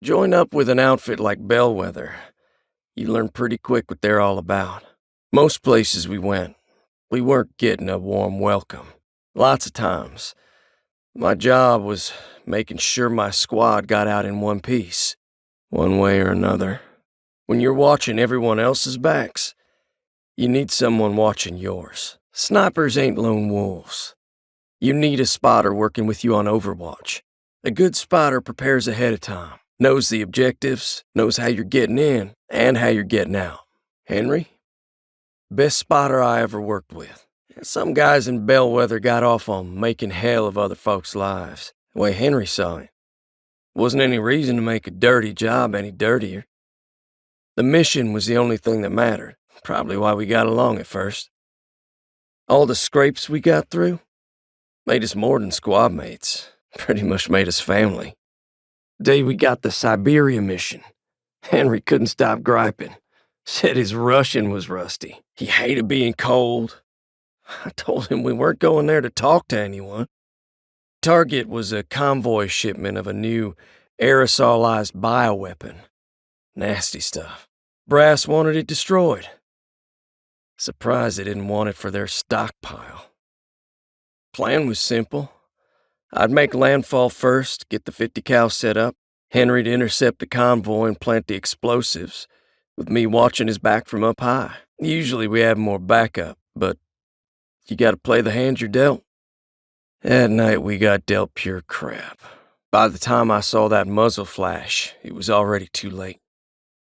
Join up with an outfit like Bellwether. You learn pretty quick what they're all about. Most places we went, we weren't getting a warm welcome. Lots of times. My job was making sure my squad got out in one piece, one way or another. When you're watching everyone else's backs, you need someone watching yours. Snipers ain't lone wolves. You need a spotter working with you on Overwatch. A good spotter prepares ahead of time, knows the objectives, knows how you're getting in, and how you're getting out. Henry? Best spotter I ever worked with. Some guys in Bellwether got off on making hell of other folks' lives, the way Henry saw it. Wasn't any reason to make a dirty job any dirtier. The mission was the only thing that mattered, probably why we got along at first. All the scrapes we got through made us more than squad mates, pretty much made us family. The day we got the Siberia mission, Henry couldn't stop griping. Said his Russian was rusty. He hated being cold. I told him we weren't going there to talk to anyone. Target was a convoy shipment of a new aerosolized bioweapon. Nasty stuff. Brass wanted it destroyed. Surprised they didn't want it for their stockpile. Plan was simple. I'd make landfall first, get the 50 cal set up. Henry'd intercept the convoy and plant the explosives, with me watching his back from up high. Usually we have more backup, but you gotta play the hand you're dealt. That night we got dealt pure crap. By the time I saw that muzzle flash, it was already too late.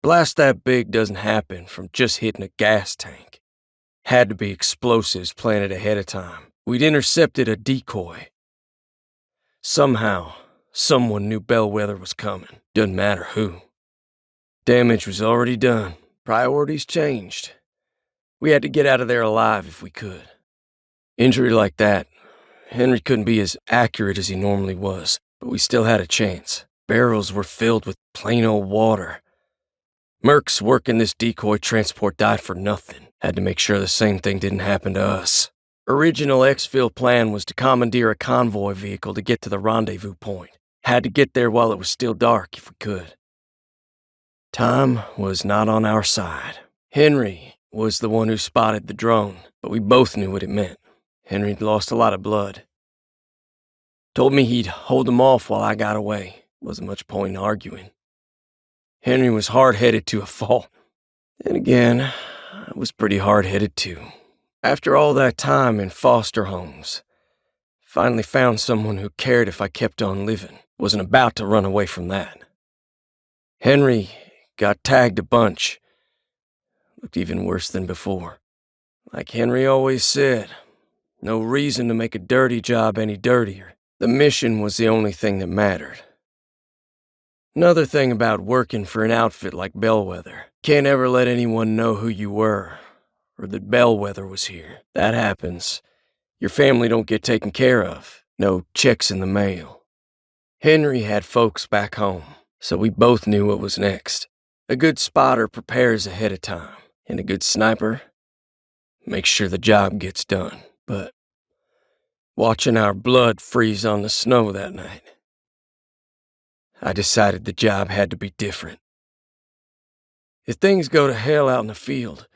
Blast that big doesn't happen from just hitting a gas tank. Had to be explosives planted ahead of time. We'd intercepted a decoy. Somehow, someone knew Bellwether was coming. Doesn't matter who. Damage was already done. Priorities changed. We had to get out of there alive if we could. Injury like that, Henry couldn't be as accurate as he normally was, but we still had a chance. Barrels were filled with plain old water. Mercs working this decoy transport died for nothing. Had to make sure the same thing didn't happen to us. Original exfil plan was to commandeer a convoy vehicle to get to the rendezvous point. Had to get there while it was still dark if we could. Time was not on our side. Henry was the one who spotted the drone, but we both knew what it meant. Henry'd lost a lot of blood. Told me he'd hold them off while I got away. Wasn't much point in arguing. Henry was hard-headed to a fault. And again, I was pretty hard-headed too. After all that time in foster homes, finally found someone who cared if I kept on living. Wasn't about to run away from that. Henry got tagged a bunch. Looked even worse than before. Like Henry always said, no reason to make a dirty job any dirtier. The mission was the only thing that mattered. Another thing about working for an outfit like Bellwether, can't ever let anyone know who you were, or that Bellwether was here. That happens. Your family don't get taken care of. No checks in the mail. Henry had folks back home, so we both knew what was next. A good spotter prepares ahead of time, and a good sniper makes sure the job gets done. But watching our blood freeze on the snow that night, I decided the job had to be different. If things go to hell out in the field,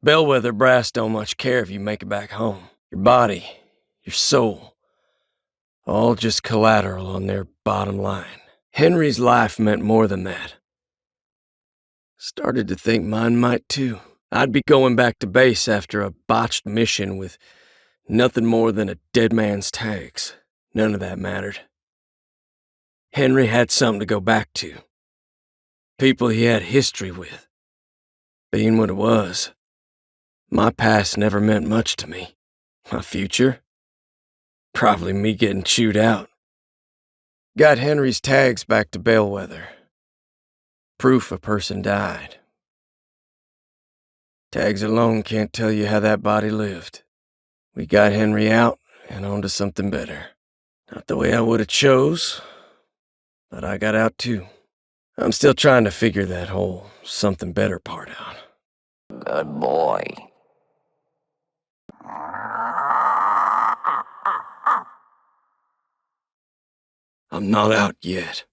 Bellwether brass don't much care if you make it back home. Your body, your soul, all just collateral on their bottom line. Henry's life meant more than that. Started to think mine might too. I'd be going back to base after a botched mission with nothing more than a dead man's tags. None of that mattered. Henry had something to go back to. People he had history with. Being what it was, my past never meant much to me. My future? Probably me getting chewed out. Got Henry's tags back to Bellwether. Proof a person died. Tags alone can't tell you how that body lived. We got Henry out and on to something better. Not the way I would have chose, but I got out too. I'm still trying to figure that whole something better part out. Good boy. I'm not out yet.